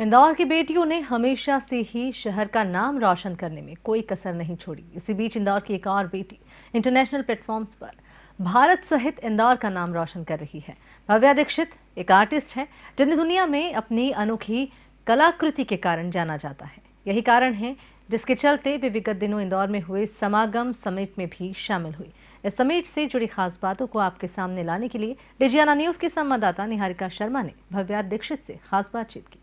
इंदौर की बेटियों ने हमेशा से ही शहर का नाम रोशन करने में कोई कसर नहीं छोड़ी। इसी बीच इंदौर की एक और बेटी इंटरनेशनल प्लेटफॉर्म्स पर भारत सहित इंदौर का नाम रोशन कर रही है। भव्या दीक्षित एक आर्टिस्ट है जिन्हें दुनिया में अपनी अनोखी कलाकृति के कारण जाना जाता है। यही कारण है जिसके चलते वे विगत दिनों इंदौर में हुए समागम समिट में भी शामिल हुई। इस समिट से जुड़ी खास बातों को आपके सामने लाने के लिए डिजियाना न्यूज की संवाददाता निहारिका शर्मा ने भव्या दीक्षित से खास बातचीत की।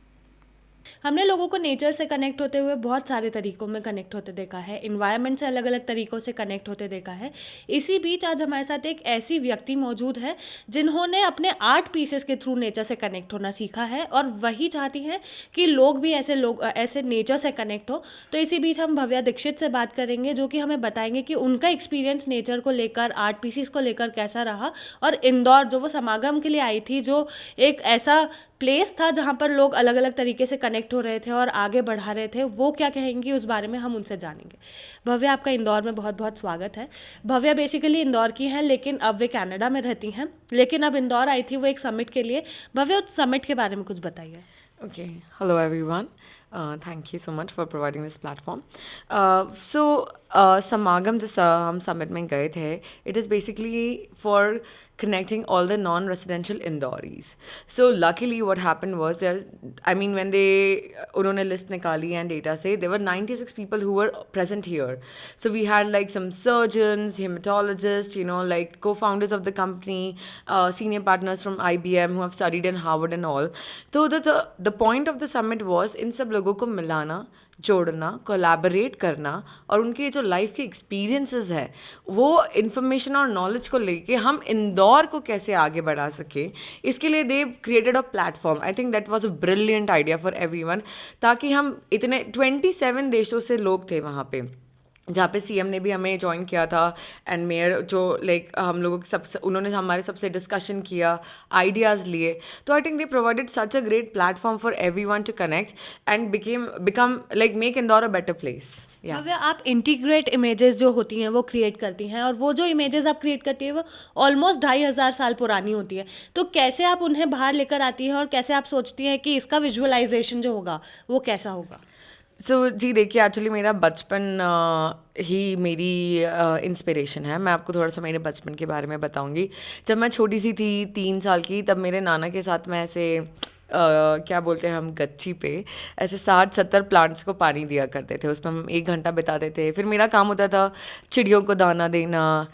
हमने लोगों को नेचर से कनेक्ट होते हुए बहुत सारे तरीकों में कनेक्ट होते देखा है, इन्वायरमेंट से अलग अलग तरीकों से कनेक्ट होते देखा है। इसी बीच आज हमारे साथ एक ऐसी व्यक्ति मौजूद है जिन्होंने अपने आर्ट पीसेस के थ्रू नेचर से कनेक्ट होना सीखा है और वही चाहती हैं कि लोग भी ऐसे नेचर से कनेक्ट हो। तो इसी बीच हम भव्या दीक्षित से बात करेंगे जो कि हमें बताएंगे कि उनका एक्सपीरियंस नेचर को लेकर, आर्ट पीसेस को लेकर कैसा रहा, और इंदौर जो वो समागम के लिए आई थी, जो एक ऐसा प्लेस था जहाँ पर लोग अलग अलग तरीके से कनेक्ट हो रहे थे और आगे बढ़ा रहे थे, वो क्या कहेंगी उस बारे में हम उनसे जानेंगे। भव्या, आपका इंदौर में बहुत बहुत स्वागत है। भव्या बेसिकली इंदौर की हैं, लेकिन अब वे कनाडा में रहती हैं, लेकिन अब इंदौर आई थी वो एक समिट के लिए। भव्या, उस समिट के बारे में कुछ बताइए। Okay, hello everyone. Thank you so much for providing this platform. समागम जिस हम समिट में गए थे, it is basically for connecting all the non-residential Indauris. So luckily what happened was when उन्होंने list निकाली and data से there were 96 people who were present here. So we had like some surgeons, hematologists, like co-founders of the company, senior partners from IBM who have studied in Harvard and all. So the point of the summit was इन सब लोगों को मिलाना, जोड़ना, collaborate करना और उनके जो life के एक्सपीरियंसेस है वो इन्फॉर्मेशन और नॉलेज को लेके हम इंदौर को कैसे आगे बढ़ा सके, इसके लिए they created a platform. I think that was a brilliant idea for everyone, ताकि हम इतने 27 देशों से लोग थे वहाँ पे, जहाँ पे सीएम ने भी हमें ज्वाइन किया था एंड मेयर जो हम लोगों के सबसे उन्होंने हमारे सबसे डिस्कशन किया, आइडियाज़ लिए। तो I think they provided such a great platform for everyone to connect and become make Indore a better place. Bhavya, आप इंटीग्रेट इमेजेस जो होती हैं वो क्रिएट करती हैं, और वो जो इमेजेस आप क्रिएट करती हैं वो ऑलमोस्ट 2500 साल पुरानी होती है। तो कैसे आप उन्हें बाहर लेकर आती हैं और कैसे आप सोचती हैं कि इसका विजुअलाइजेशन जो होगा वो कैसा होगा? जी देखिए, एक्चुअली मेरा बचपन ही मेरी इंस्पिरेशन है। मैं आपको थोड़ा सा मेरे बचपन के बारे में बताऊंगी। जब मैं छोटी सी थी, 3 साल की, तब मेरे नाना के साथ मैं ऐसे क्या बोलते हैं हम, गच्ची पे ऐसे 60-70 प्लांट्स को पानी दिया करते थे। उसमें हम 1 घंटा बिताते थे। फिर मेरा काम होता था चिड़ियों को दाना देना,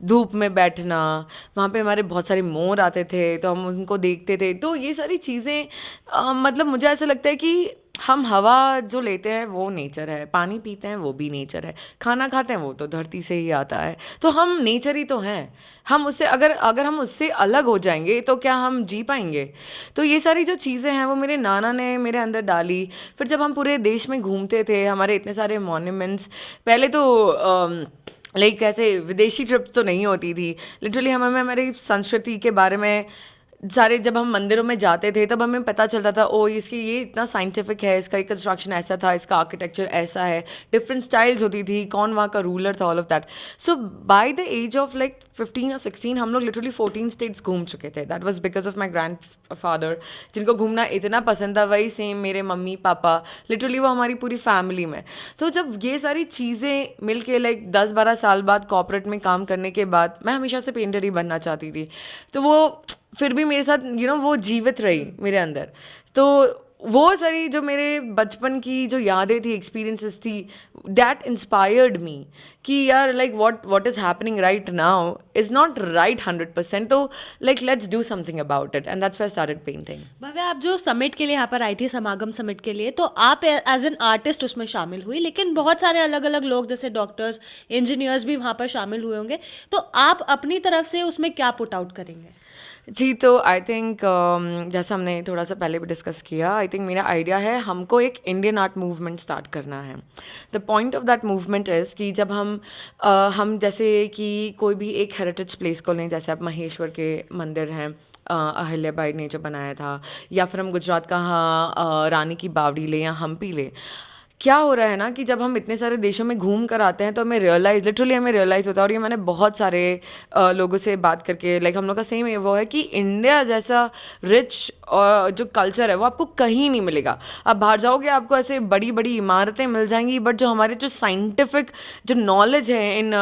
धूप में बैठना। वहाँ पे हमारे बहुत सारे मोर आते थे तो हम उनको देखते थे। तो ये सारी चीज़ें मतलब मुझे ऐसा लगता है कि हम हवा जो लेते हैं वो नेचर है, पानी पीते हैं वो भी नेचर है, खाना खाते हैं वो तो धरती से ही आता है। तो हम नेचर ही तो हैं। हम उससे अगर हम उससे अलग हो जाएंगे तो क्या हम जी पाएंगे? तो ये सारी जो चीज़ें हैं वो मेरे नाना ने मेरे अंदर डाली। फिर जब हम पूरे देश में घूमते थे, हमारे इतने सारे मॉन्यूमेंट्स, पहले तो ऐसे विदेशी ट्रिप तो नहीं होती थी, लिटरली हमें हमारी संस्कृति के बारे में सारे, जब हम मंदिरों में जाते थे तब हमें पता चलता था, ओ इसकी ये इतना साइंटिफिक है, इसका कंस्ट्रक्शन ऐसा था, इसका आर्किटेक्चर ऐसा है, डिफरेंट स्टाइल्स होती थी, कौन वहाँ का रूलर था, all of that. So by the age of 15 और 16 हम लोग लिटरली 14 स्टेट्स घूम चुके थे। That was because of my grand father, जिनको घूमना इतना पसंद था। वही सेम मेरे मम्मी पापा, लिटरली वो हमारी पूरी फैमिली में। तो जब ये सारी चीज़ें मिल के 10-12 साल बाद कॉर्पोरेट में काम करने के बाद, मैं हमेशा से पेंटर ही बनना चाहती थी, तो वो फिर भी मेरे साथ वो जीवित रही मेरे अंदर। तो वो सारी जो मेरे बचपन की जो यादें थी, एक्सपीरियंसेस थी, दैट इंस्पायर्ड मी कि यार what is happening right now is not right 100%, तो let's do something about it, and that's why I started painting. Bhavya, आप जो समिट के लिए यहाँ पर आई थी, समागम समिट के लिए, तो आप एज एन आर्टिस्ट उसमें शामिल हुई, लेकिन बहुत सारे अलग अलग लोग जैसे डॉक्टर्स, इंजीनियर्स भी वहाँ पर शामिल हुए होंगे। तो आप अपनी तरफ से उसमें क्या पुट आउट करेंगे? जी, तो आई थिंक जैसा हमने थोड़ा सा पहले भी डिस्कस किया, आई थिंक मेरा आइडिया है हमको एक इंडियन आर्ट मूवमेंट स्टार्ट करना है। The point of that movement is कि जब हम जैसे कि कोई भी एक हेरिटेज प्लेस को लें, जैसे आप महेश्वर के मंदिर हैं, अहिल्याबाई ने जो बनाया था, या फिर हम गुजरात का रानी की बावड़ी लें या हम्पी लें, क्या हो रहा है ना कि जब हम इतने सारे देशों में घूम कर आते हैं तो हमें लिटरली हमें रियलाइज़ होता है, और ये मैंने बहुत सारे लोगों से बात करके, लाइक हम लोग का सेम वो है कि इंडिया जैसा रिच जो कल्चर है वो आपको कहीं नहीं मिलेगा। आप बाहर जाओगे आपको ऐसे बड़ी बड़ी इमारतें मिल जाएंगी, बट जो हमारे जो साइंटिफिक जो नॉलेज है इन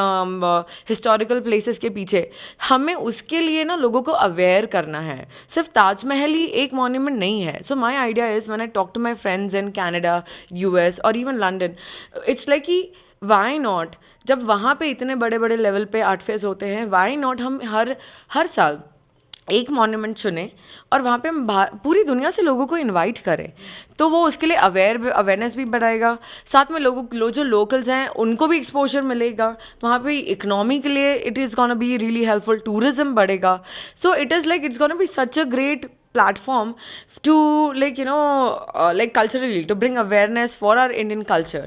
हिस्टोरिकल प्लेसेस के पीछे, हमें उसके लिए ना लोगों को अवेयर करना है। सिर्फ ताजमहल ही एक मॉन्यूमेंट नहीं है। So my idea is when I talk to my friends in Canada, US और इवन लंदन, इट्स लाइक कि वाई नॉट, जब वहाँ पे इतने बड़े बड़े लेवल पे आर्ट फेयर्स होते हैं, वाई नॉट हम हर साल एक मॉन्यूमेंट चुने और वहाँ पे हम पूरी दुनिया से लोगों को इनवाइट करें, तो वो उसके लिए अवेयरनेस भी बढ़ाएगा। साथ में जो लोकल्स हैं उनको भी एक्सपोजर मिलेगा, वहाँ पे इकोनॉमी के लिए it is gonna be really helpful, tourism बढ़ेगा। So it is like it's gonna be such a great platform to like culturally to bring awareness for our Indian culture.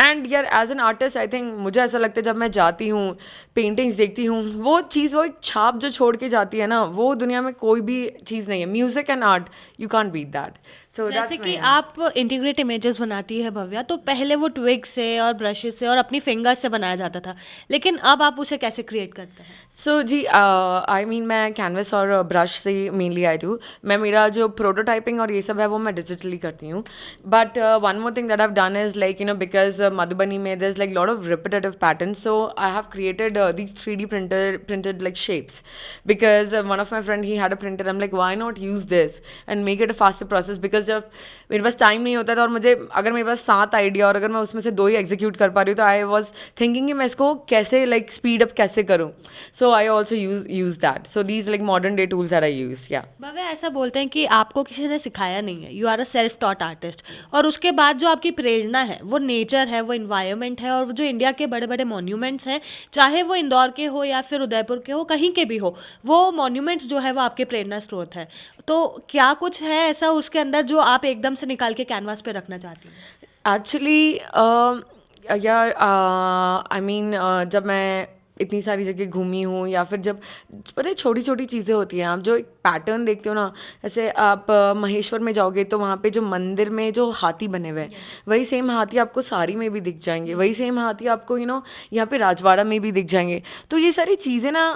And यार as an artist I think मुझे ऐसा लगता है जब मैं जाती हूँ पेंटिंग्स देखती हूँ, वो चीज़, वो एक छाप जो छोड़ के जाती है ना, वो दुनिया में कोई भी चीज़ नहीं है। Music and art you can't beat that. So जैसे कि आप इंटीग्रेट इमेजेस बनाती है भव्या, तो पहले वो ट्विग से और ब्रशेस से और अपनी फिंगर्स से बनाया जाता था, लेकिन अब आप उसे कैसे क्रिएट करते हैं? सो जी आई मीन मैं कैनवस और ब्रश से मेनली आई डू। मैं मेरा जो प्रोटोटाइपिंग और ये सब है वो मैं डिजिटली करती हूँ। But one more thing that I have done is like because Madhubani में there is like lot of repetitive patterns, so I have created these 3D printed like shapes, because one of my friend he had a printer. I'm like, why not use this and make it a faster process? because जब मेरे पास time नहीं होता था और मुझे, अगर मेरे पास 7 idea और अगर मैं उसमें से 2 ही एग्जीक्यूट कर पा रही हूँ, तो आई वॉज थिंकिंग कि मैं इसको कैसे लाइक स्पीड अप कैसे करूँ। So I also use that. So these like modern day tools that I use. या भव्या, ऐसा बोलते हैं कि आपको किसी ने सिखाया नहीं है, you are a self taught artist, और उसके बाद जो आपकी प्रेरणा है वो नेचर है, वो इन्वायरमेंट है, और वो जो इंडिया के बड़े बड़े मॉन्यूमेंट्स हैं, चाहे वो इंदौर के हो या फिर उदयपुर के हो, कहीं के भी हो, वो मॉन्यूमेंट्स जो है वो आपके प्रेरणा स्रोत है। तो क्या कुछ है ऐसा उसके अंदर जो आप एकदम से निकाल के कैनवास पे रखना चाहती हैं? एक्चुअली यार आई मीन जब मैं इतनी सारी जगह घूमी हूँ, या फिर जब पता है छोटी छोटी चीज़ें होती हैं, आप जो एक पैटर्न देखते हो ना, जैसे आप महेश्वर में जाओगे तो वहाँ पे जो मंदिर में जो हाथी बने हुए हैं, वही सेम हाथी आपको साड़ी में भी दिख जाएंगे, वही सेम हाथी आपको यहाँ पे राजवाड़ा में भी दिख जाएंगे। तो ये सारी चीज़ें ना,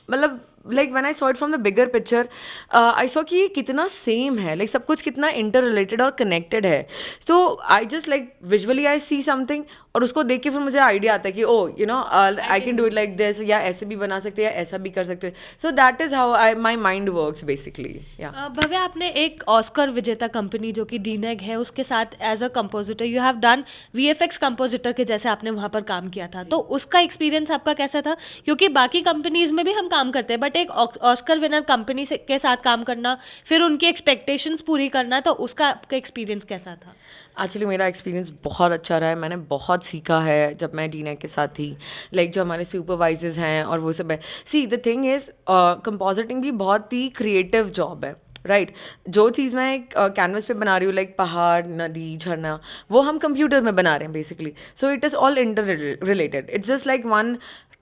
मतलब like when I saw it from the bigger picture, I saw कि ये कितना सेम है, लाइक सब कुछ कितना इंटर रिलेटेड और कनेक्टेड है। So I just like visually I see something, और उसको देख के फिर मुझे आइडिया आता है कि oh I can do it like this, या ऐसे भी बना सकते हैं या ऐसा भी कर सकते हैं। So that is how my mind works basically. या भव्या, आपने एक ऑस्कर विजेता कंपनी जो कि डीनेग है उसके साथ as a compositor you have done VFX compositor के जैसे आपने वहाँ पर काम किया था, तो उसका एक्सपीरियंस आपका कैसा था? क्योंकि बाकी कंपनीज में भी हम काम करते हैं, बट एक ऑस्कर विनर कंपनी के साथ काम करना, फिर उनकी एक्सपेक्टेशंस पूरी करना, तो उसका आपका एक्सपीरियंस कैसा था? एक्चुअली मेरा एक्सपीरियंस बहुत अच्छा रहा है। मैंने बहुत सीखा है जब मैं डीनेग के साथ थी। लाइक जो हमारे सुपरवाइजर्स हैं और वो सब है। See the thing is compositing भी बहुत ही क्रिएटिव जॉब है, राइट। जो चीज़ मैं एक कैनवस पे बना रही हूँ, लाइक पहाड़, नदी, झरना, वो हम कंप्यूटर में बना रहे हैं basically. So it is all interrelated, it's just like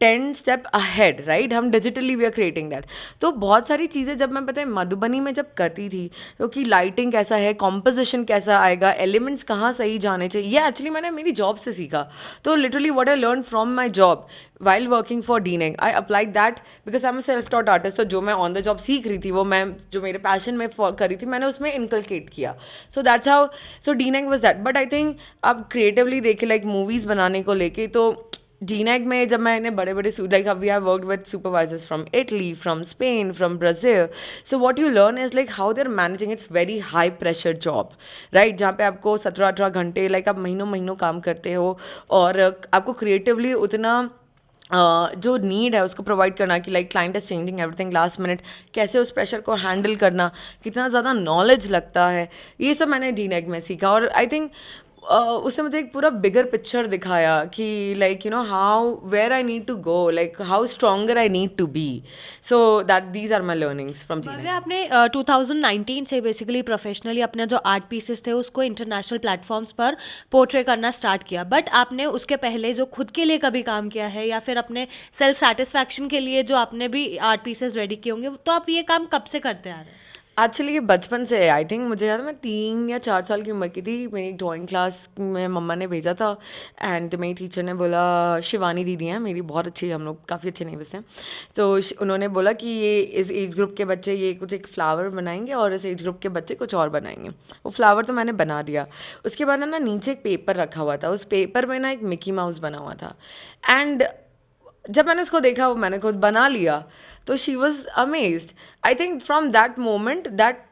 10 step ahead, right. हम digitally we are creating that. तो बहुत सारी चीज़ें जब मैं पता है मधुबनी में जब करती थी, तो कि लाइटिंग कैसा है, कॉम्पोजिशन कैसा आएगा, एलिमेंट्स कहाँ सही जाने चाहिए, ये एक्चुअली मैंने मेरी जॉब से सीखा। तो literally what I learn from my job while working for डीनेग, I applied that because I'm a self taught artist। तो जो मैं ऑन द जॉब सीख रही थी, वो मैं जो मेरे पैशन में कर रही थी, मैंने उसमें इनकलकेट किया। So that's how, so डीनेग was that. But I think अब क्रिएटिवली देखे, लाइक मूवीज़ बनाने को लेके, तो डीनेग में जब मैंने बड़े बड़े like we have worked with supervisors from Italy, from Spain, from Brazil. So what you learn is like how they are managing, it's very high pressure job, right, जहाँ पे आपको 17-18 घंटे, लाइक आप महीनों काम करते हो, और आपको क्रिएटिवली उतना जो नीड है उसको प्रोवाइड करना, कि like client is changing everything last minute, कैसे उस प्रेशर को हैंडल करना, कितना ज़्यादा नॉलेज लगता है, ये सब मैंने डीनेग में सीखा। और आई थिंक उससे मुझे एक पूरा बिगर पिक्चर दिखाया कि like how where I need to go, like how stronger I need to be. So that these are my learnings from DNEG. आपने 2019 से बेसिकली प्रोफेशनली अपने जो आर्ट पीसेस थे उसको इंटरनेशनल प्लेटफॉर्म्स पर पोर्ट्रे करना स्टार्ट किया, बट आपने उसके पहले जो खुद के लिए कभी काम किया है या फिर अपने सेल्फ सेटिस्फैक्शन के लिए जो आपने भी आर्ट पीसेस रेडी किए होंगे, तो आप ये काम कब से करते आ रहे हैं? एक्चुअली ये बचपन से है। आई थिंक मुझे याद है मैं 3 या 4 साल की उम्र की थी, मेरी एक ड्राइंग क्लास में मम्मा ने भेजा था एंड मेरी टीचर ने बोला, शिवानी दीदी हैं मेरी, बहुत अच्छी, हम लोग काफ़ी अच्छे नेबर्स हैं, तो उन्होंने बोला कि ये इस एज ग्रुप के बच्चे ये कुछ एक फ्लावर बनाएंगे और इस एज ग्रुप के बच्चे कुछ और बनाएंगे। वो फ्लावर तो मैंने बना दिया। उसके बाद ना नीचे एक पेपर रखा हुआ था, उस पेपर में ना एक मिकी माउस बना हुआ था एंड जब मैंने उसको देखा, वो मैंने खुद बना लिया, तो she was amazed. I think from that moment that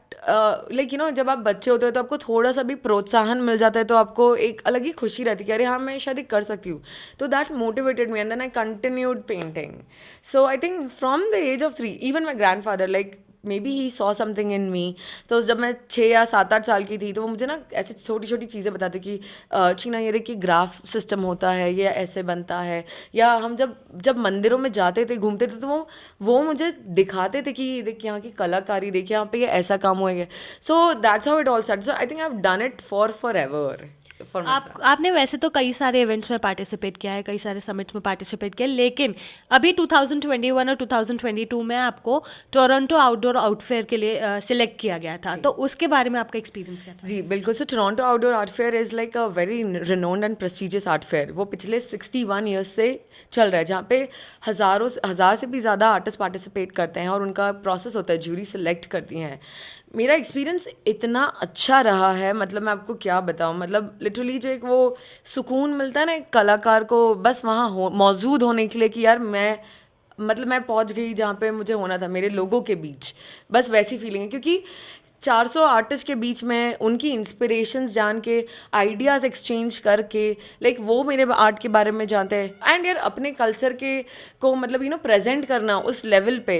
like जब आप बच्चे होते हो तो आपको थोड़ा सा भी प्रोत्साहन मिल जाता है तो आपको एक अलग ही खुशी रहती है कि अरे हाँ मैं शायद ये कर सकती हूँ। तो that motivated me and then I continued painting. So I think from the age of 3 even my grandfather like maybe he saw something in me. तो जब मैं 6 या 7-8 साल की थी तो वो मुझे ना ऐसी छोटी छोटी चीज़ें बताते कि चीना ये देखिए ग्राफ सिस्टम होता है, ये ऐसे बनता है। या हम जब जब मंदिरों में जाते थे, घूमते थे, तो वो मुझे दिखाते थे कि देख यहाँ की कलाकारी, देखिए यहाँ पे ये ऐसा काम हुआ है। So that's how it all start. So I think I have done it for ever for my self. आपने वैसे तो कई सारे इवेंट्स में पार्टिसिपेट किया है, कई सारे समिट्स में पार्टिसिपेट किया है, लेकिन अभी 2021 और 2022 में आपको टोरंटो आउटडोर आउट फेयर के लिए सिलेक्ट किया गया था, तो उसके बारे में आपका एक्सपीरियंस क्या था? जी बिल्कुल। So Toronto outdoor art fair is like a very renowned and prestigious art fair. वो पिछले 61 ईयर्स से चल रहा है, जहाँ पे हज़ार से भी ज़्यादा आर्टिस्ट पार्टिसिपेट करते हैं और उनका प्रोसेस होता है, ज्यूरी सेलेक्ट करती हैं। मेरा एक्सपीरियंस इतना अच्छा रहा है, मतलब मैं आपको क्या बताऊँ, मतलब लिटरली जो एक वो सुकून मिलता है ना एक कलाकार को बस वहाँ मौजूद होने के लिए कि यार मैं पहुँच गई जहाँ पे मुझे होना था, मेरे लोगों के बीच, बस वैसी फीलिंग है। क्योंकि 400 आर्टिस्ट के बीच में उनकी इंस्पिरेशंस जान के, आइडियाज़ एक्सचेंज करके, लाइक वो मेरे आर्ट के बारे में जानते हैं एंड यार अपने कल्चर के को मतलब प्रेजेंट करना उस लेवल पे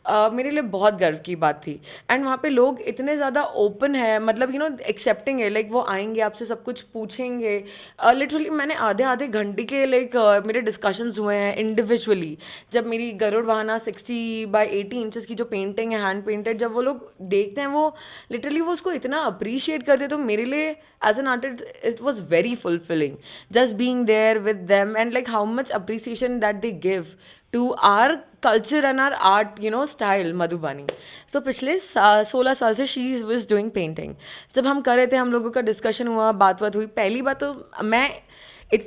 मेरे लिए बहुत गर्व की बात थी। एंड वहाँ पे लोग इतने ज़्यादा ओपन है, मतलब एक्सेप्टिंग है, लाइक वो आएंगे आपसे सब कुछ पूछेंगे। लिटरली मैंने आधे घंटे के मेरे डिस्कशंस हुए हैं इंडिविजुअली। जब मेरी गरुड़ वाहना 60x80 इंचेस की जो पेंटिंग है हैंड पेंटेड, जब वो लोग देखते हैं वो लिटरली वो उसको इतना अप्रिशिएट करते, तो मेरे लिए as an artist it was very fulfilling just being there with them and like how much appreciation that they give to our culture and our art style Madhubani. तो पिछले 16 साल से शी वॉज डूइंग पेंटिंग। जब हम कर रहे थे, हम लोगों का डिस्कशन हुआ, बात हुई, पहली बात तो मैं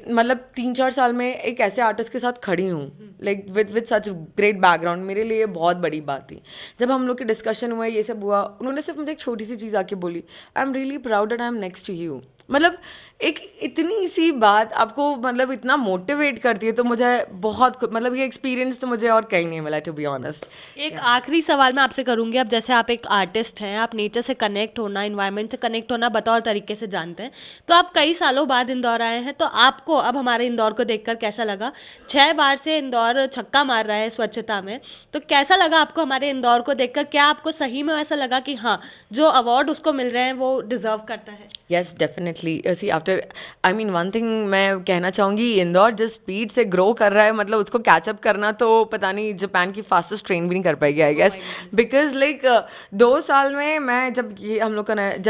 मतलब 3-4 साल में एक ऐसे आर्टिस्ट के साथ खड़ी हूँ, like with such great background, मेरे लिए बहुत बड़ी बात थी। जब हम लोग के डिस्कशन हुआ, ये सब हुआ, उन्होंने सिर्फ मुझे एक छोटी सी चीज़ आके बोली, I am really proud that I am next to you. मतलब एक इतनी सी बात आपको मतलब इतना मोटिवेट करती है, तो मुझे बहुत मतलब ये एक्सपीरियंस तो मुझे और कहीं नहीं मिला, टू बी ऑनेस्ट। एक आखिरी सवाल मैं आपसे करूंगी। अब जैसे आप एक आर्टिस्ट हैं, आप नेचर से कनेक्ट होना, इन्वायरमेंट से कनेक्ट होना बतौर तरीके से जानते हैं, तो आप कई सालों बाद इंदौर आए हैं, तो आपको अब हमारे इंदौर को देखकर कैसा लगा? 6 बार से इंदौर छक्का मार रहा है स्वच्छता में, तो कैसा लगा आपको हमारे इंदौर को देखकर? क्या आपको सही में ऐसा लगा कि हाँ, जो अवार्ड उसको मिल रहे हैं वो डिजर्व करता है? Yes definitely. See after I mean one thing मैं कहना चाहूँगी, इंदौर जिस स्पीड से ग्रो कर रहा है, मतलब उसको कैचअप करना तो पता नहीं जापान की फास्टेस्ट ट्रेन भी नहीं कर पाएगी आई गेस। बिकॉज लाइक 2 साल में मैं जब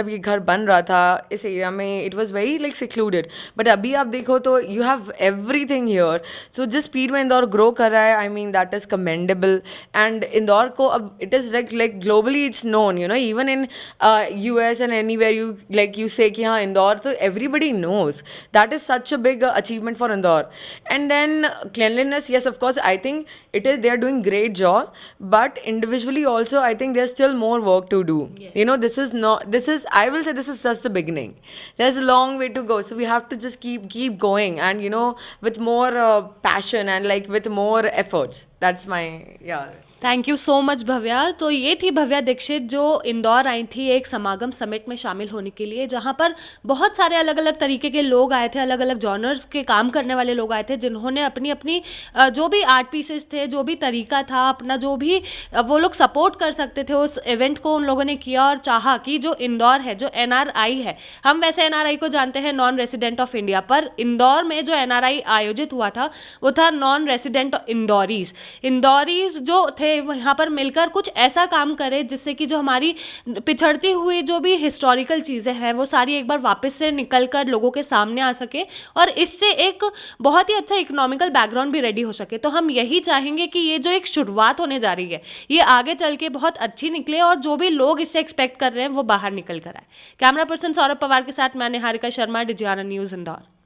ये घर बन रहा था इस एरिया में, it was very like secluded, but अभी आप देखो तो यू हैव एवरीथिंग हियर। सो जिस स्पीड में इंदौर ग्रो कर रहा है, I mean that is commendable. And Indore को अब it is like globally it's known, even in US and anywhere you say कि हाँ इंदौर, तो everybody knows that is such a big achievement for Indore. And then cleanliness, yes of course I think they are doing great job, but individually also I think there's still more work to do. Yes. I will say this is just the beginning. There's a long way to go, so we have to just keep going and with more passion and like with more efforts. That's my thank you so much Bhavya. तो ये थी भव्या दीक्षित जो इंदौर आई थी एक समागम summit में शामिल होने के लिए, जहाँ पर बहुत सारे अलग अलग तरीके के लोग आए थे, अलग अलग जॉनर्स के काम करने वाले लोग आए थे, जिन्होंने अपनी अपनी जो भी आर्ट पीसेस थे, जो भी तरीका था अपना, जो भी वो लोग सपोर्ट कर सकते थे उस इवेंट को, उन लोगों ने किया और चाहा कि जो इंदौर है, जो NRI है, हम वैसे NRI को जानते हैं नॉन रेसिडेंट ऑफ इंडिया, पर इंदौर में जो NRI आयोजित हुआ था वो था नॉन रेसिडेंट इंदौरीज जो थे चाहे वो यहाँ पर मिलकर कुछ ऐसा काम करे जिससे कि जो हमारी पिछड़ती हुई जो भी हिस्टोरिकल चीज़ें हैं वो सारी एक बार वापस से निकल कर लोगों के सामने आ सके और इससे एक बहुत ही अच्छा इकोनॉमिकल बैकग्राउंड भी रेडी हो सके। तो हम यही चाहेंगे कि ये जो एक शुरुआत होने जा रही है ये आगे चल के बहुत अच्छी निकले और जो भी लोग इससे एक्सपेक्ट कर रहे हैं वो बाहर निकल कर आए। कैमरा पर्सन सौरभ पवार के साथ मैं निहारिका शर्मा, डिजियाना न्यूज़ इंदौर।